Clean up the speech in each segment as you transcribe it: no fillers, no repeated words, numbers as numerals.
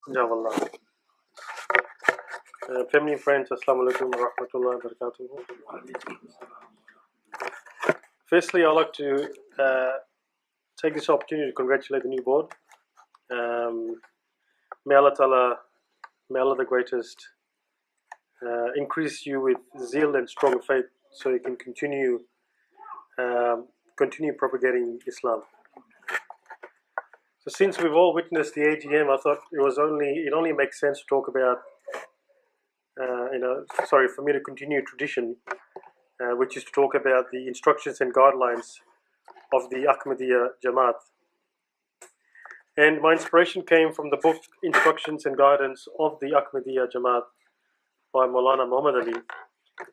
Jawallah. Family and friends, Assalamu alaikum wa rahmatullahi wa barakatuh. Firstly, I'd like to take this opportunity to congratulate the new board. May Allah Ta'ala, may Allah the Greatest increase you with zeal and strong faith so you can continue propagating Islam. So since we've all witnessed the AGM, I thought it only makes sense to talk about, for me to continue tradition, which is to talk about the instructions and guidelines of the Ahmadiyya Jamaat. And my inspiration came from the book Instructions and Guidance of the Ahmadiyya Jamaat by Maulana Muhammad Ali.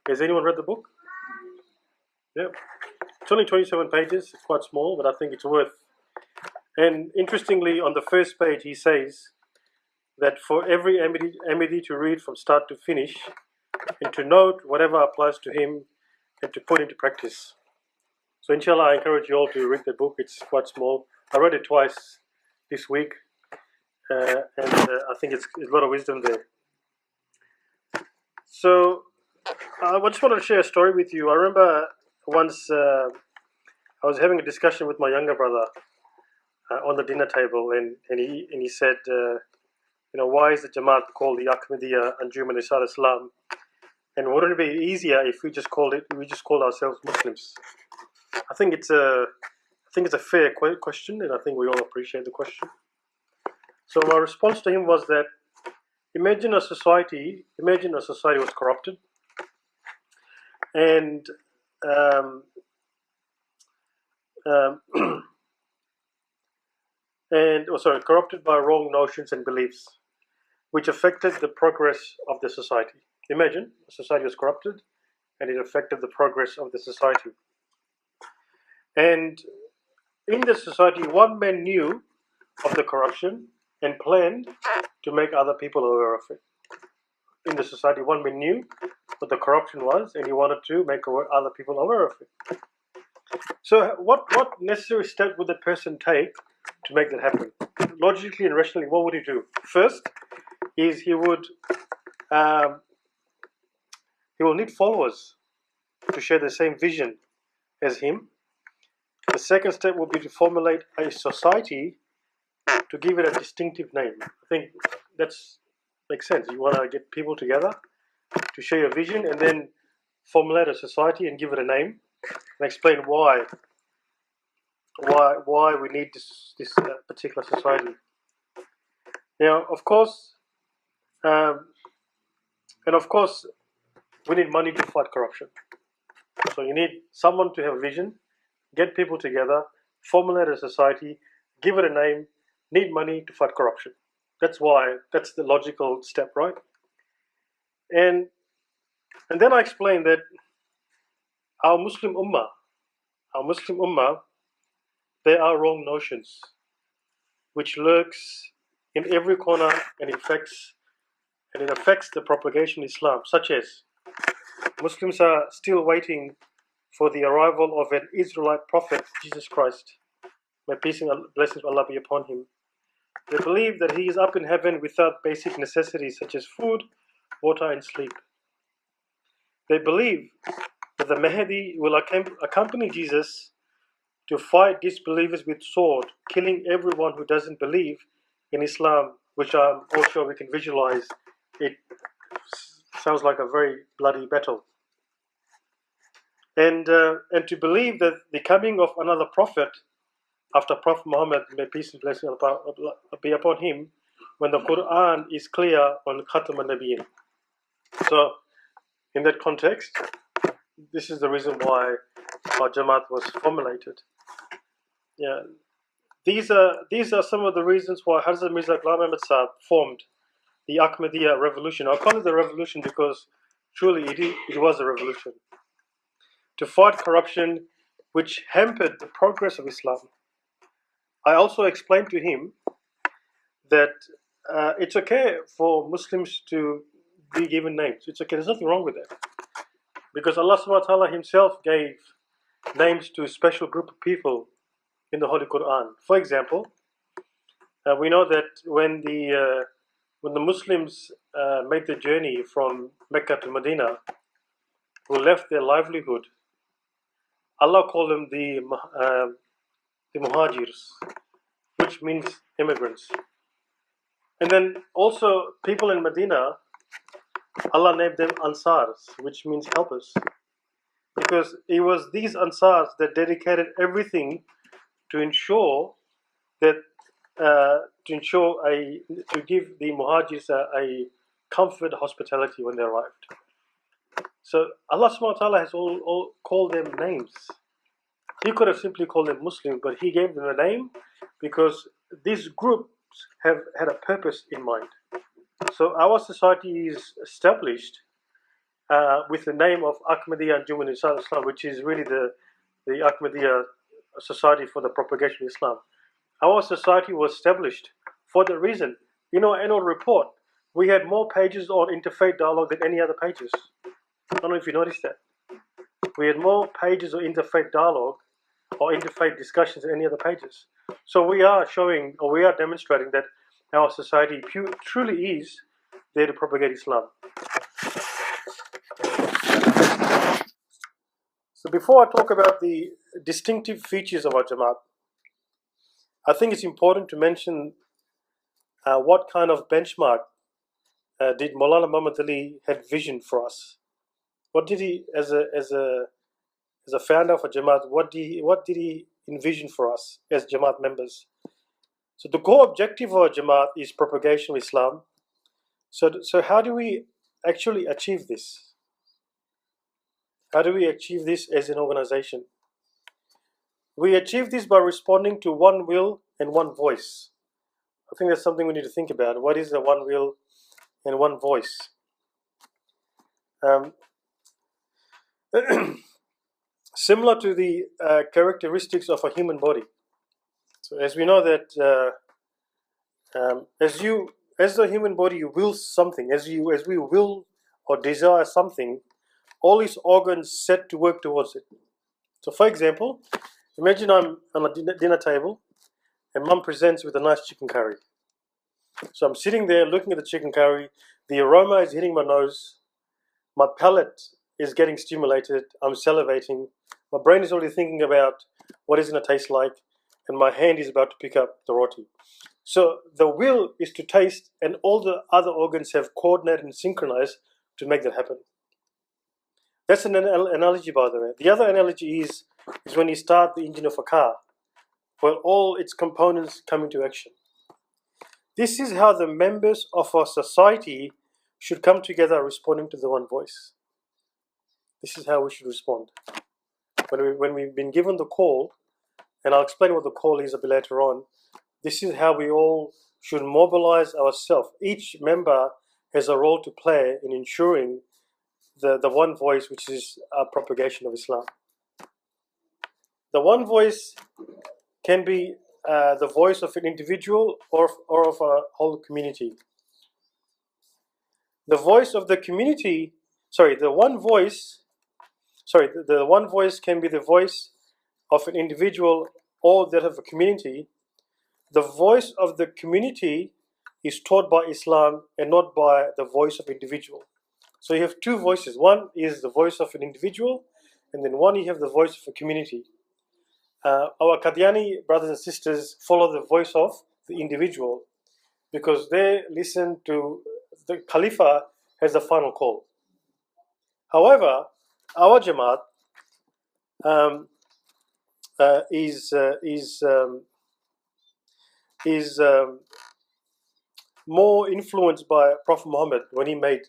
Has anyone read the book? Yeah. It's only 27 pages, it's quite small, but I think it's worth. And interestingly, on the first page, he says that for every Ahmadi to read from start to finish and to note whatever applies to him and to put into practice. So inshallah, I encourage you all to read the book. It's quite small. I read it twice this week, and I think it's a lot of wisdom there. So I just wanted to share a story with you. I remember once I was having a discussion with my younger brother on the dinner table, and he said, why is the Jamaat called the Ahmadiyya Anjuman Isar Islam? And wouldn't it be easier if we just called ourselves Muslims? I think it's a fair question, and I think we all appreciate the question. So my response to him was that imagine a society was corrupted, and corrupted by wrong notions and beliefs, which affected the progress of the society. Imagine a society was corrupted, and it affected the progress of the society. And in the society, one man knew of the corruption and planned to make other people aware of it. In the society, one man knew what the corruption was, and he wanted to make other people aware of it. So what necessary step would that person take to make that happen? Logically and rationally, what would he do? First is he will need followers to share the same vision as him. The second step would be to formulate a society to give it a distinctive name. I think that makes sense. You want to get people together to share your vision and then formulate a society and give it a name and explain why we need this particular society. Now, of course, we need money to fight corruption. So you need someone to have a vision, get people together, formulate a society, give it a name, need money to fight corruption. That's the logical step, right? And then I explained that our Muslim Ummah, there are wrong notions which lurks in every corner and it affects the propagation of Islam, such as Muslims are still waiting for the arrival of an Israelite prophet, Jesus Christ. May peace and blessings of Allah be upon him. They believe that he is up in heaven without basic necessities such as food, water, and sleep. They believe that the Mahdi will accompany Jesus to fight disbelievers with sword, killing everyone who doesn't believe in Islam, which I'm all sure we can visualize. It sounds like a very bloody battle. And to believe that the coming of another prophet after Prophet Muhammad, may peace and blessing be upon him, when the Quran is clear on Khatam al-Nabiyyin. So, in that context, this is the reason why our Jamaat was formulated. Yeah, these are some of the reasons why Hazrat Mirza Ghulam Ahmad Sahib formed the Ahmadiyya revolution. I call it the revolution because truly it was a revolution to fight corruption which hampered the progress of Islam. I also explained to him that it's okay for Muslims to be given names. It's okay, there's nothing wrong with that. Because Allah subhanahu wa ta'ala himself gave names to a special group of people in the Holy Quran. For example, we know that when the when the Muslims made the journey from Mecca to Medina, who left their livelihood, Allah called them the Muhajirs, which means immigrants. And then also people in Medina, Allah named them Ansars, which means helpers, because it was these Ansars that dedicated everything to ensure that to give the Muhajirs a comfort hospitality when they arrived. So Allah subhanahu wa ta'ala has all called them names. He could have simply called them Muslim, but He gave them a name because these groups have had a purpose in mind. So our society is established with the name of Ahmadiyya Jamaat Islam, which is really the Ahmadiyya Society for the Propagation of Islam. Our society was established for that reason. In our annual report, we had more pages on interfaith dialogue than any other pages. I don't know if you noticed that. We had more pages on interfaith dialogue or interfaith discussions than any other pages. So we are showing, or we are demonstrating that our society truly is there to propagate Islam. So before I talk about the distinctive features of our Jamaat, I think it's important to mention what kind of benchmark did Maulana Muhammad Ali had vision for us. What did he, as a founder of a Jamaat, what did he envision for us as Jamaat members? So the core objective of our Jamaat is propagation of Islam. So how do we actually achieve this? How do we achieve this as an organization? We achieve this by responding to one will and one voice. I think that's something we need to think about. What is the one will and one voice? Similar to the characteristics of a human body. So as we know that as the human body, you will something. As we will or desire something, all its organs set to work towards it. So, for example, imagine I'm on a dinner table, and Mum presents with a nice chicken curry. So I'm sitting there looking at the chicken curry. The aroma is hitting my nose. My palate is getting stimulated. I'm salivating. My brain is already thinking about what it's going to taste like, and my hand is about to pick up the roti. So the will is to taste, and all the other organs have coordinated and synchronized to make that happen. That's an analogy, by the way. The other analogy is when you start the engine of a car, where all its components come into action. This is how the members of our society should come together responding to the one voice. This is how we should respond. When we've been given the call, and I'll explain what the call is a bit later on, this is how we all should mobilize ourselves. Each member has a role to play in ensuring the one voice, which is a propagation of Islam. The one voice can be the voice of an individual or of a whole community. The voice of the community, the one voice can be the voice of an individual or that of a community. The voice of the community is taught by Islam and not by the voice of individual. So you have two voices. One is the voice of an individual, and then one you have the voice of a community. Our Qadiani brothers and sisters follow the voice of the individual because they listen to the Khalifa has the final call. However, our Jamaat is more influenced by Prophet Muhammad when he made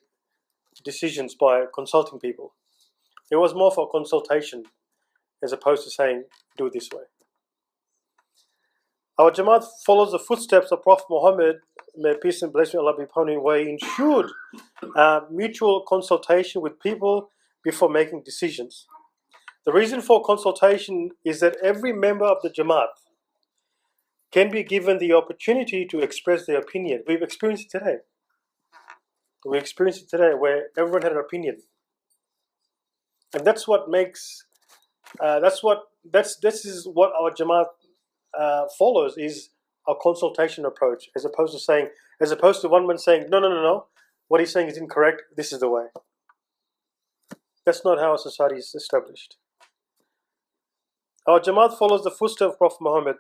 decisions by consulting people. It was more for consultation as opposed to saying, do it this way. Our Jamaat follows the footsteps of Prophet Muhammad, may peace and blessing Allah be upon him, where he ensured mutual consultation with people before making decisions. The reason for consultation is that every member of the Jamaat can be given the opportunity to express their opinion. We've experienced it today. We experienced it today where everyone had an opinion. And that's what makes, this is what our Jamaat follows, is a consultation approach, as opposed to one man saying, no, what he's saying is incorrect, this is the way. That's not how a society is established. Our Jamaat follows the footsteps of Prophet Muhammad.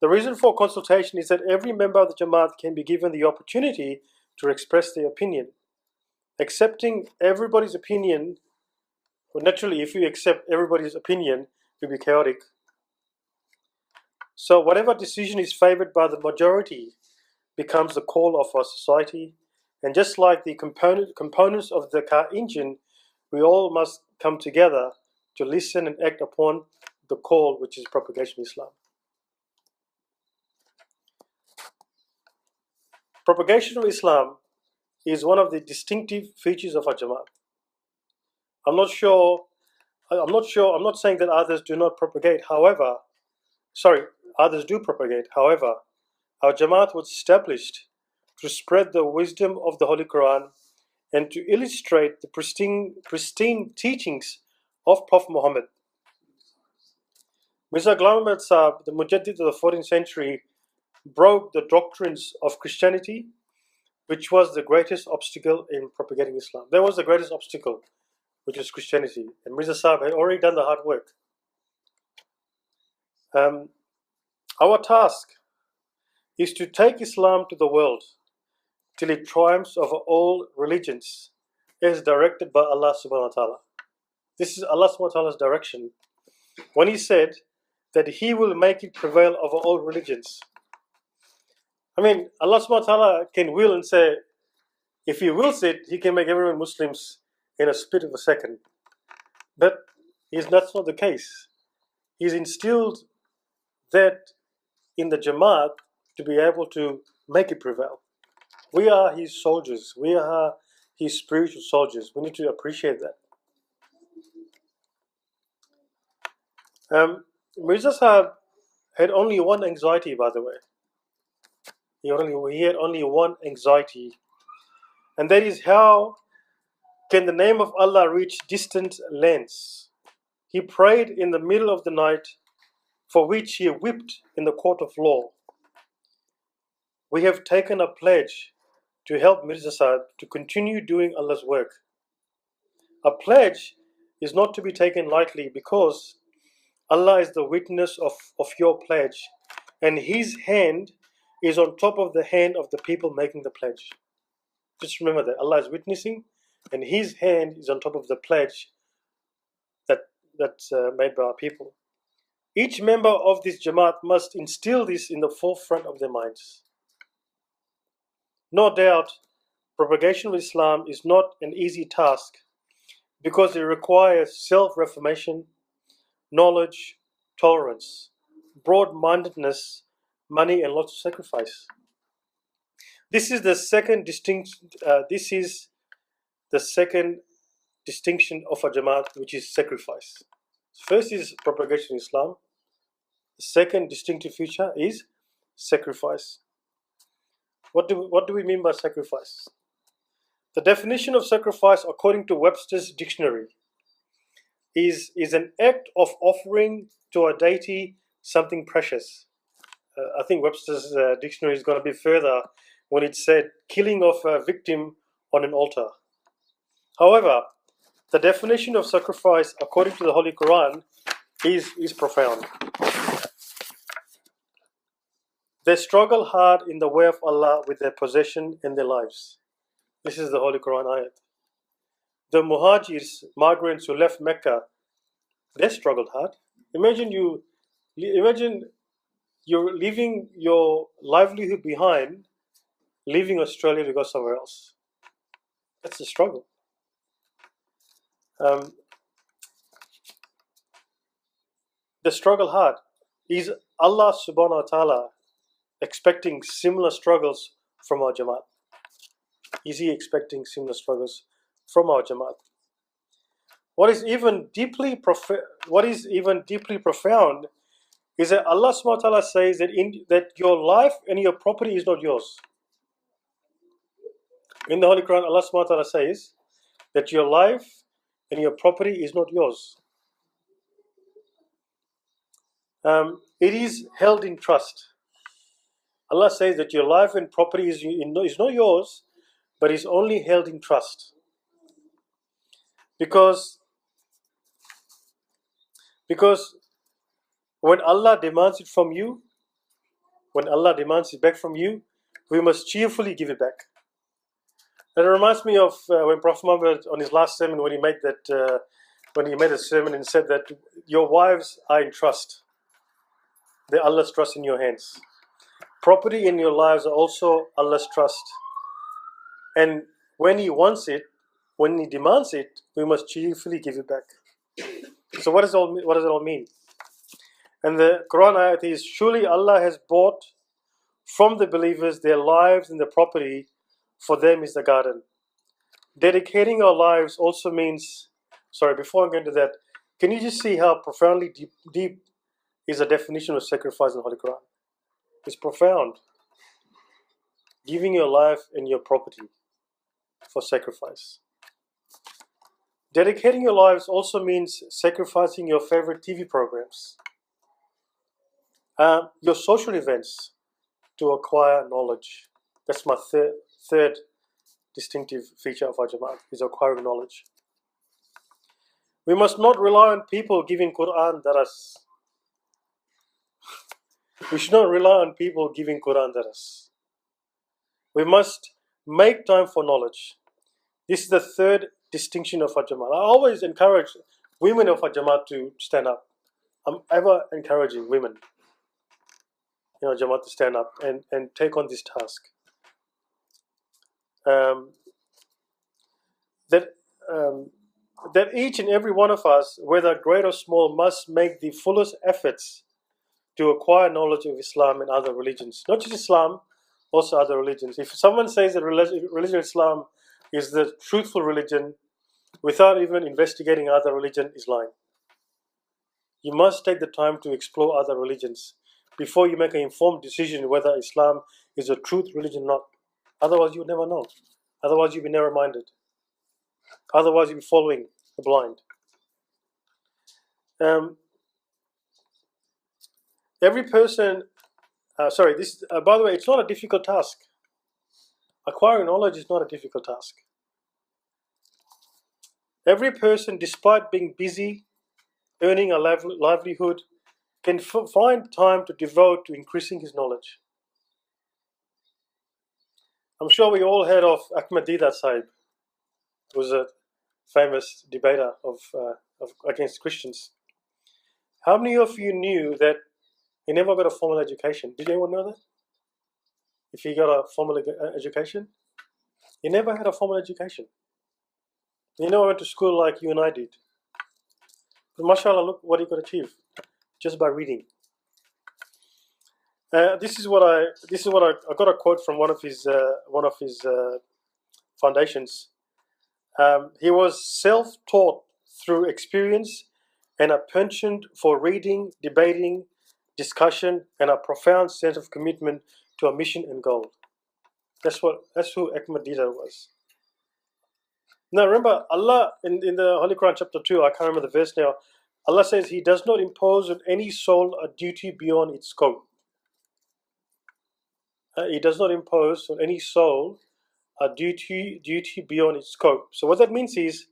The reason for consultation is that every member of the Jamaat can be given the opportunity to express their opinion. Accepting everybody's opinion, well, naturally, if you accept everybody's opinion, it will be chaotic. So whatever decision is favored by the majority becomes the call of our society. And just like the components of the car engine, we all must come together to listen and act upon the call, which is propagation of Islam. Propagation of Islam is one of the distinctive features of our Jamaat. I'm not saying that others do not propagate. Others do propagate. However, our Jamaat was established to spread the wisdom of the Holy Quran and to illustrate the pristine teachings of Prophet Muhammad. Mirza Ghulam Ahmad Sahib, the Mujaddid of the 14th century, broke the doctrines of Christianity, which was the greatest obstacle in propagating Islam. There was the greatest obstacle, which is Christianity. And Mirza Sahib had already done the hard work. Our task is to take Islam to the world till it triumphs over all religions as directed by Allah subhanahu wa ta'ala. This is Allah subhanahu wa ta'ala's direction when He said that He will make it prevail over all religions. I mean, Allah subhanahu wa ta'ala can will and say, if He wills it, He can make everyone Muslims in a split of a second. But that's not the case. He's instilled that in the Jamaat to be able to make it prevail. We are His soldiers. We are His spiritual soldiers. We need to appreciate that. Mirza Sahib had only one anxiety, by the way. He had only one anxiety, and that is, how can the name of Allah reach distant lands? He prayed in the middle of the night, for which he wept in the court of law. We have taken a pledge to help Mirza Sahib to continue doing Allah's work. A pledge is not to be taken lightly, because Allah is the witness of your pledge, and His hand is on top of the hand of the people making the pledge. Just remember that Allah is witnessing, and His hand is on top of the pledge that's made by our people. Each member of this Jamaat must instill this in the forefront of their minds. No doubt, propagation of Islam is not an easy task, because it requires self-reformation, knowledge, tolerance, broad-mindedness, money, and lots of sacrifice. This is the second distinction of a Jamaat, which is sacrifice. First is propagation of Islam. The second distinctive feature is sacrifice. What do we mean by sacrifice? The definition of sacrifice, according to Webster's dictionary, is an act of offering to a deity something precious. I think Webster's dictionary is going to be further when it said killing of a victim on an altar. However, the definition of sacrifice, according to the Holy Quran, is profound. They struggle hard in the way of Allah with their possession and their lives. This is the Holy Quran ayat. The muhajirs, migrants who left Mecca, they struggled hard. Imagine you're leaving your livelihood behind, leaving Australia to go somewhere else. That's a struggle. The struggle hard. Is Allah subhanahu wa ta'ala expecting similar struggles from our Jamaat? Is He expecting similar struggles from our Jamaat? What is even deeply profound is that Allah subhanahu wa ta'ala says that your life and your property is not yours. In the Holy Quran, Allah subhanahu wa ta'ala says that your life and your property is not yours. It is held in trust. Allah says that your life and property is not yours, but is only held in trust. Because when Allah demands it from you, when Allah demands it back from you, we must cheerfully give it back. And it reminds me of when Prophet Muhammad, on his last sermon, when he made a sermon and said that your wives are in trust. They're Allah's trust in your hands. Property in your lives are also Allah's trust. And when He wants it, when He demands it, we must cheerfully give it back. So what does it all mean? And the Quran ayat is, surely Allah has bought from the believers their lives and their property, for them is the garden. Dedicating our lives also means, before I get into that, can you just see how profoundly deep is the definition of sacrifice in the Holy Quran? It's profound. Giving your life and your property for sacrifice. Dedicating your lives also means sacrificing your favorite TV programs, your social events, to acquire knowledge. That's my third distinctive feature of our Jamaat, is acquiring knowledge. We must not rely on people giving Quran daras. We should not rely on people giving Quran daras. We must make time for knowledge. This is the third distinction of our Jamaat. I always encourage women of our Jamaat to stand up. I'm ever encouraging women, Jamaat, to stand up and take on this task. That each and every one of us, whether great or small, must make the fullest efforts to acquire knowledge of Islam and other religions. Not just Islam, also other religions. If someone says that religion of Islam is the truthful religion without even investigating other religion, is lying. You must take the time to explore other religions before you make an informed decision whether Islam is a truth religion or not. Otherwise, you would never know. Otherwise, you'll be narrow-minded. Otherwise, you'll be following the blind. Every person, by the way, it's not a difficult task. Acquiring knowledge is not a difficult task. Every person, despite being busy, earning a livelihood, can find time to devote to increasing his knowledge. I'm sure we all heard of Ahmadiyya Sahib, who was a famous debater against Christians. How many of you knew that he never got a formal education? Did anyone know that? If he got a formal education? He never had a formal education. He never went to school like you and I did. But mashallah, look what he could achieve just by reading. This is what I got a quote from one of his foundations. He was self-taught through experience and a penchant for reading, debating, discussion, and a profound sense of commitment to a mission and goal. That's who Ahmadiyya was. Now remember, Allah in the Holy Quran chapter 2, I can't remember the verse now, Allah says He does not impose on any soul a duty beyond its scope. He does not impose on any soul a duty beyond its scope. So what that means is,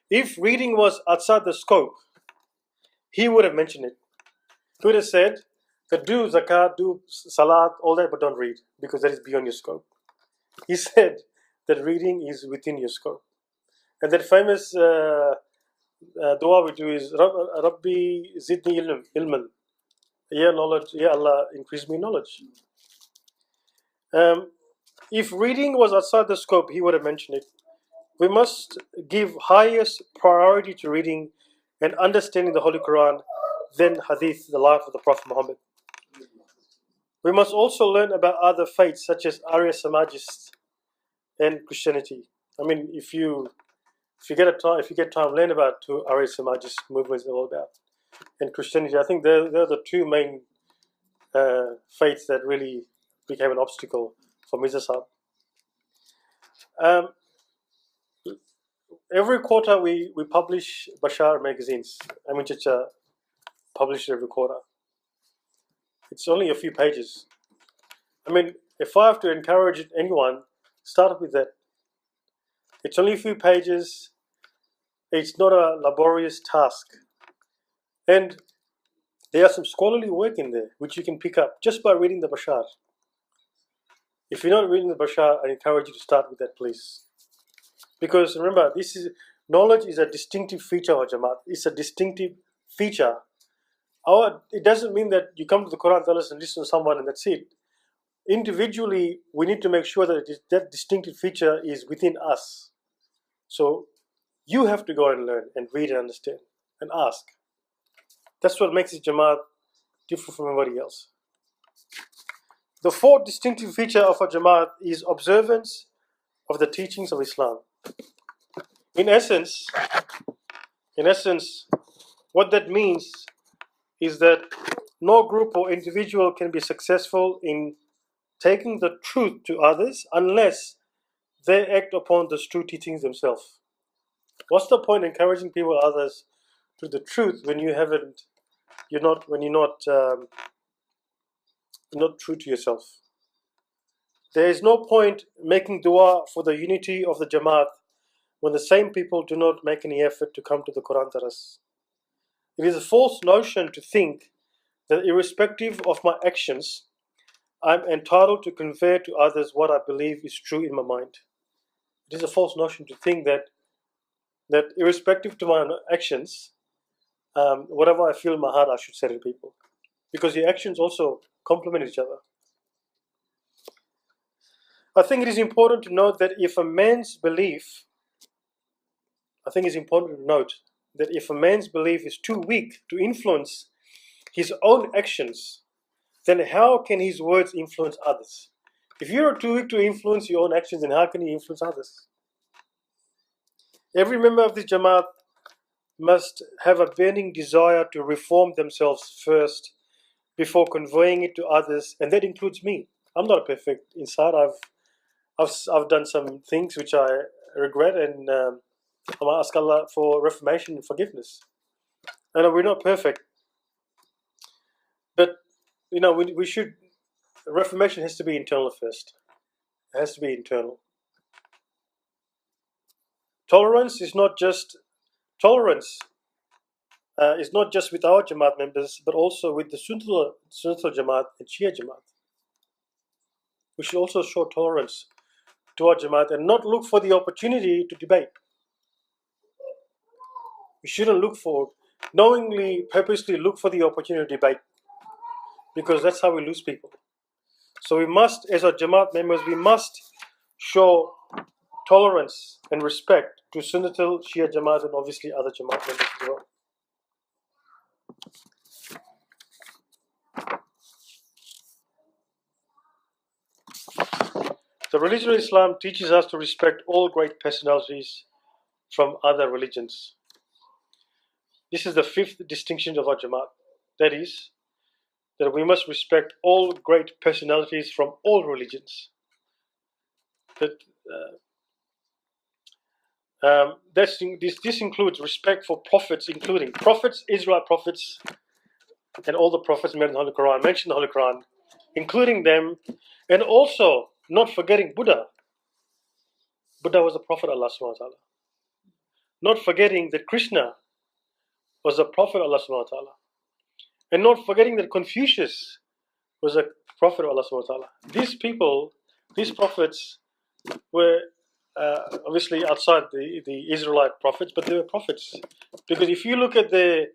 if reading was outside the scope, He would have mentioned it. He would have said that do zakat, do salat, all that, but don't read, because that is beyond your scope. He said that reading is within your scope. And that famous dua we do is, Rabbi zidni ilman. Ya knowledge, Ya Allah, increase me knowledge. If reading was outside the scope, He would have mentioned it. We must give highest priority to reading and understanding the Holy Quran, then Hadith, the life of the Prophet Muhammad. We must also learn about other faiths such as Arya Samajist and Christianity. I mean, if you get time, learn about who Arya Samajist movement is all about, and Christianity. I think they're the two main faiths that really became an obstacle for Mirza Sahib. Every quarter we publish Bashar magazines. Amin Chacha publishes every quarter. It's only a few pages. I mean, if I have to encourage anyone, start with that. It's only a few pages. It's not a laborious task. And there are some scholarly work in there which you can pick up just by reading the Bashar. If you're not reading the Bashar, I encourage you to start with that, please. Because remember, knowledge is a distinctive feature of Jamaat. It's a distinctive feature. It doesn't mean that you come to the Quran, tell us, and listen to someone and that's it. Individually, we need to make sure that that distinctive feature is within us. So you have to go and learn and read and understand and ask. That's what makes this Jamaat different from everybody else. The fourth distinctive feature of a Jamaat is observance of the teachings of Islam. In essence, what that means is that no group or individual can be successful in taking the truth to others unless they act upon those true teachings themselves. What's the point encouraging people, others, to the truth when you're not true to yourself? There is no point making dua for the unity of the Jamaat when the same people do not make any effort to come to the Quran Taras. It is a false notion to think that irrespective of my actions, I'm entitled to convey to others what I believe is true in my mind. It is a false notion to think that irrespective to my actions, whatever I feel in my heart, I should say to people. Because your actions also complement each other. I think it is important to note that if a man's belief is too weak to influence his own actions, then how can his words influence others? If you're too weak to influence your own actions, then how can you influence others? Every member of this Jamaat must have a burning desire to reform themselves first before conveying it to others, and that includes me. I'm not perfect inside. I've done some things which I regret, and I'm ask Allah for reformation and forgiveness. I know we're not perfect, but we should. Reformation has to be internal first. It has to be internal. Tolerance is not just with our Jamaat members, but also with the Sunnatul Jamaat and Shia Jamaat. We should also show tolerance to our Jamaat and not look for the opportunity to debate. We shouldn't purposely look for the opportunity to debate, because that's how we lose people. So we must, as our Jamaat members, we must show tolerance and respect to Sunnatul, Shia Jamaat, and obviously other Jamaat members as well. The religion of Islam teaches us to respect all great personalities from other religions. This is the fifth distinction of our Jamaat. That is, that we must respect all great personalities from all religions. This includes respect for prophets, including prophets, Israelite prophets, and all the prophets mentioned in the Holy Quran, including them, and also not forgetting Buddha. Buddha was a prophet of Allah subhanahu wa ta'ala. Not forgetting that Krishna was a prophet of Allah subhanahu wa ta'ala. And not forgetting that Confucius was a prophet of Allah subhanahu wa ta'ala. These prophets were obviously outside the Israelite prophets, but they were prophets. Because if you look at and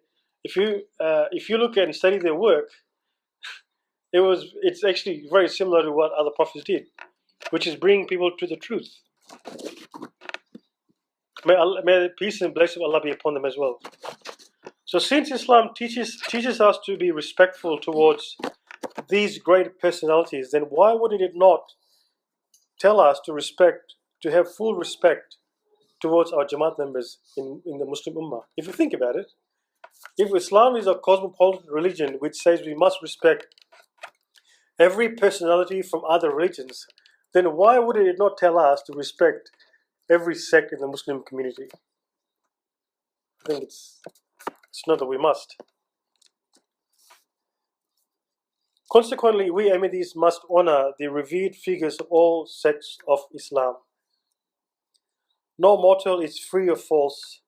study their work, it's actually very similar to what other prophets did, which is bringing people to the truth. May the peace and blessing of Allah be upon them as well. So since Islam teaches us to be respectful towards these great personalities, then why would it not tell us to have full respect towards our Jamaat members in the Muslim Ummah? If you think about it, if Islam is a cosmopolitan religion which says we must respect every personality from other religions, then why would it not tell us to respect every sect in the Muslim community? I think it's not that we must. Consequently, we Ahmadis must honor the revered figures of all sects of Islam. No mortal is free of faults,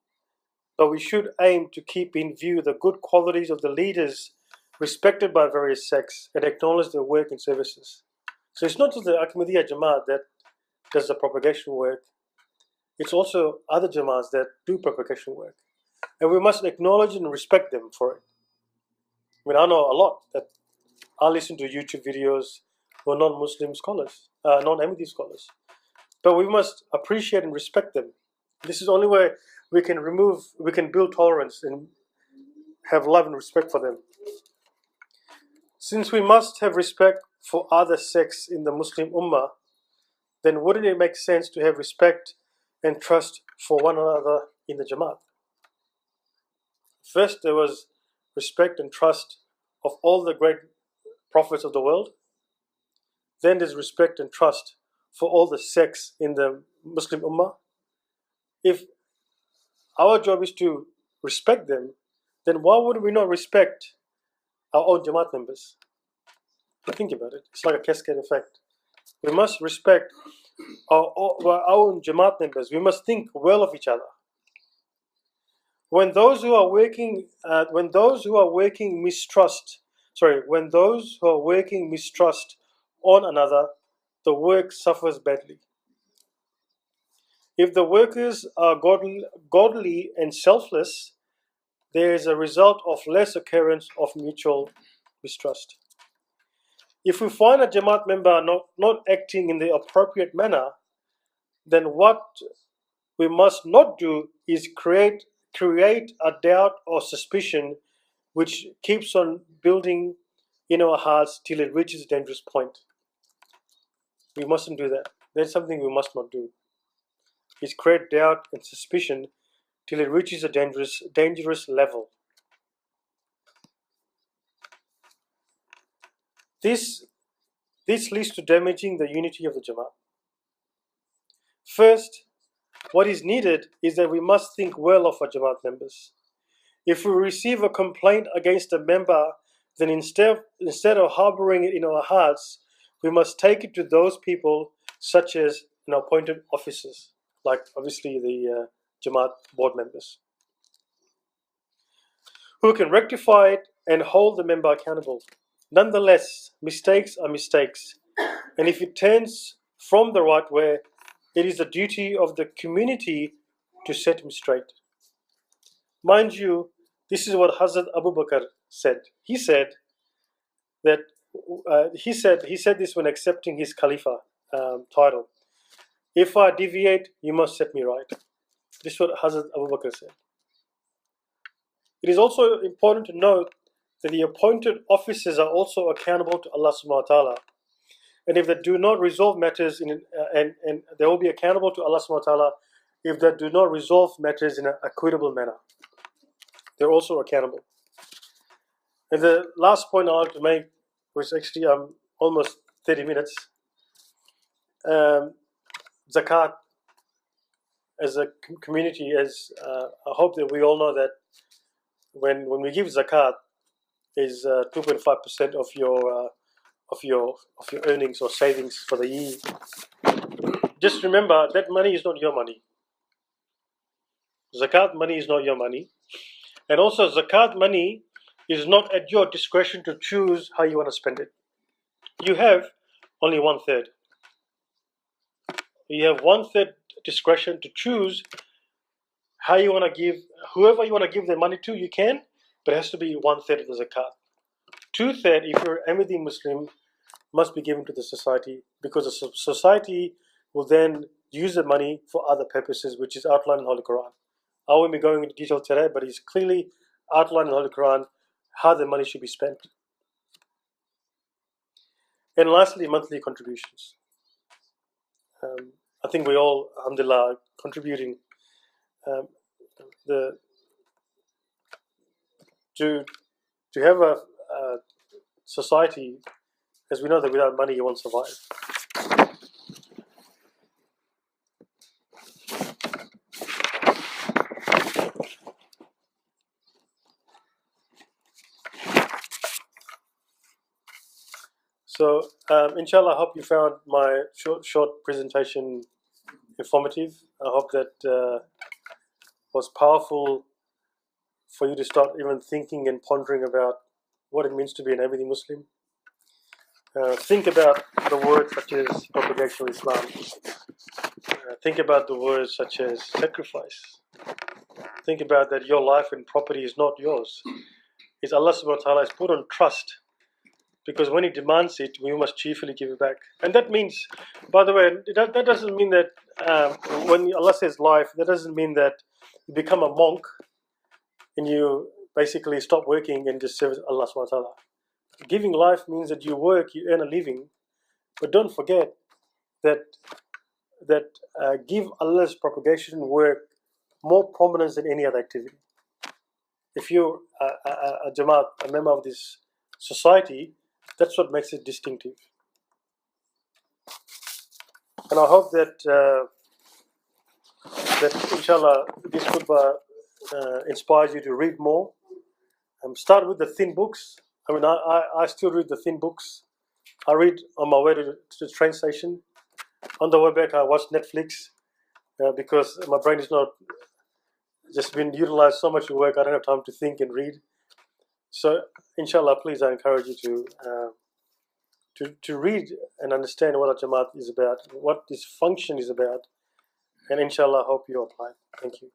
but we should aim to keep in view the good qualities of the leaders respected by various sects and acknowledge their work and services. So it's not just the Ahmadiyya Jamaat that does the propagation work, it's also other Jamaats that do propagation work. And we must acknowledge and respect them for it. I mean, I know a lot that I listen to YouTube videos for non-Muslim scholars, non-Ahmadi scholars. But we must appreciate and respect them. This is the only way we can build tolerance and have love and respect for them. Since we must have respect for other sects in the Muslim Ummah, then wouldn't it make sense to have respect and trust for one another in the Jamaat? First, there was respect and trust of all the great prophets of the world. Then there's respect and trust for all the sects in the Muslim Ummah. If our job is to respect them, then why would we not respect our own Jamaat members? Think about it. It's like a cascade effect. We must respect our own Jamaat members. We must think well of each other. When those who are working mistrust on another, the work suffers badly. If the workers are godly and selfless, there is a result of less occurrence of mutual mistrust. If we find a Jamaat member not acting in the appropriate manner, then what we must not do is create a doubt or suspicion which keeps on building in our hearts till it reaches a dangerous point. We mustn't do that. That's something we must not do. Is create doubt and suspicion till it reaches a dangerous level. This leads to damaging the unity of the Jamaat. First, what is needed is that we must think well of our Jamaat members. If we receive a complaint against a member, then instead of harboring it in our hearts, we must take it to those people, such as appointed officers, like obviously the Jamaat board members, who can rectify it and hold the member accountable. Nonetheless, mistakes are mistakes, and if it turns from the right way, it is the duty of the community to set him straight. Mind you, this is what Hazrat Abu Bakr said. He said this when accepting his Khalifa title. If I deviate, you must set me right. This is what Hazrat Abu Bakr said. It is also important to note that the appointed officers are also accountable to Allah subhanahu wa ta'ala. And if they do not resolve matters and they will be accountable to Allah subhanahu wa ta'ala if they do not resolve matters in an equitable manner. They're also accountable. And the last point I like to make, which actually almost 30 minutes, zakat as a community, I hope that we all know that when we give zakat is 2.5% of your earnings or savings for the year. Just remember that money is not your money. Zakat money is not your money, and also zakat money is not at your discretion to choose how you want to spend it. You have only 1/3. You have 1/3 discretion to choose how you want to give, whoever you want to give the money to, you can, but it has to be 1/3 of the zakat. 2/3, if you're Ahmadi Muslim, must be given to the society, because the society will then use the money for other purposes, which is outlined in the Holy Quran. I won't be going into detail today, but it's clearly outlined in the Holy Quran how the money should be spent. And lastly, monthly contributions. I think we all, alhamdulillah, are contributing to have a society, as we know that without money you won't survive. So, inshallah, I hope you found my short presentation informative. I hope that was powerful for you to start even thinking and pondering about what it means to be an Ahmadi Muslim. Think about the words such as propagation of Islam. Think about the words such as sacrifice. Think about that your life and property is not yours. It's Allah subhanahu wa ta'ala is put on trust, because when He demands it, we must cheerfully give it back. And that means, by the way, that doesn't mean that when Allah says life, that doesn't mean that you become a monk and you basically stop working and just serve Allah subhanahu wa ta'ala. Giving life means that you work, you earn a living, but don't forget that give Allah's propagation work more prominence than any other activity. If you're a Jamaat, a member of this society, that's what makes it distinctive. And I hope that inshallah this khutbah inspires you to read more. Start with the thin books. I mean, I still read the thin books. I read on my way to the train station. On the way back, I watch Netflix because my brain is not just been utilized so much at work. I don't have time to think and read. So, inshallah, please, I encourage you to read and understand what a Jamaat is about, what this function is about, and inshallah, I hope you apply. Thank you.